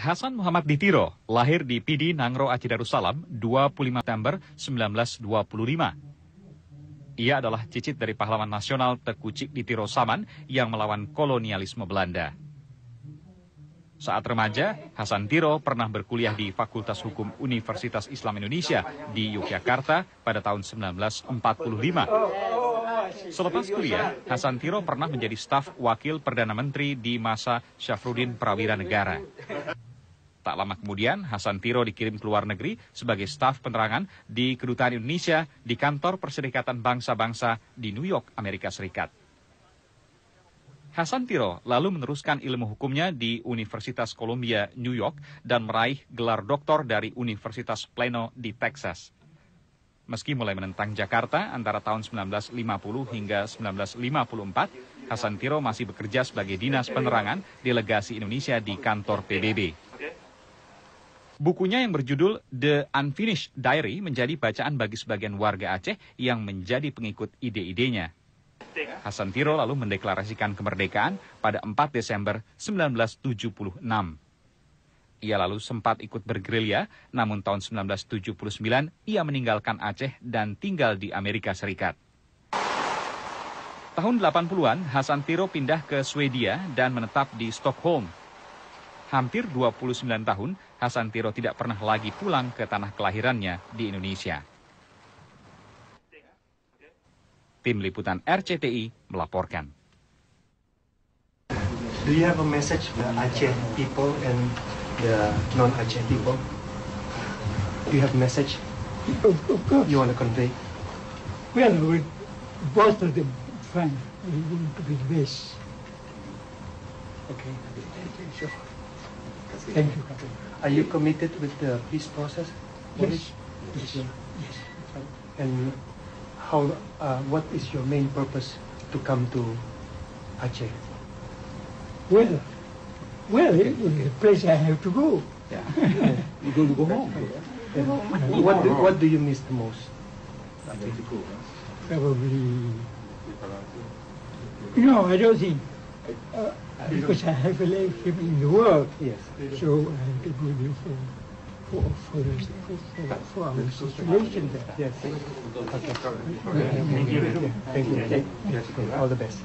Hasan Muhammad Ditiro lahir di Pidi, Nangro, Aceh Darussalam, 25 September 1925. Ia adalah cicit dari pahlawan nasional Teuku Cik Ditiro Saman yang melawan kolonialisme Belanda. Saat remaja, Hasan Tiro pernah berkuliah di Fakultas Hukum Universitas Islam Indonesia di Yogyakarta pada tahun 1945. Selepas kuliah, Hasan Tiro pernah menjadi staf wakil Perdana Menteri di masa Syafruddin Prawira Negara. Tak lama kemudian, Hasan Tiro dikirim ke luar negeri sebagai staf penerangan di Kedutaan Indonesia di Kantor Perserikatan Bangsa-Bangsa di New York, Amerika Serikat. Hasan Tiro lalu meneruskan ilmu hukumnya di Universitas Columbia, New York, dan meraih gelar doktor dari Universitas Plano di Texas. Meski mulai menentang Jakarta antara tahun 1950 hingga 1954, Hasan Tiro masih bekerja sebagai dinas penerangan delegasi Indonesia di kantor PBB. Bukunya yang berjudul The Unfinished Diary menjadi bacaan bagi sebagian warga Aceh yang menjadi pengikut ide-idenya. Hasan Tiro lalu mendeklarasikan kemerdekaan pada 4 Desember 1976. Ia lalu sempat ikut bergerilya, namun tahun 1979 ia meninggalkan Aceh dan tinggal di Amerika Serikat. Tahun 80-an, Hasan Tiro pindah ke Swedia dan menetap di Stockholm. Hampir 29 tahun, Hasan Tiro tidak pernah lagi pulang ke tanah kelahirannya di Indonesia. Tim Liputan RCTI melaporkan. Do you have a message for the Aceh people and the non-Aceh people? Do you have a message Of course. you want to convey? Well, with both of them, fine. We want to be the best. Okay. So, thank you. Are you committed with the peace process? Yes. Yes. Yes. And how? What is your main purpose to come to Aceh? Well, it's the place I have to go. Yeah. You going to go home? What do you miss the most? Probably. No, I don't think. Because I have a life in the world, Yes. so I have to go there for our situation there. Yes. Okay. Thank you. Thank you. All the best.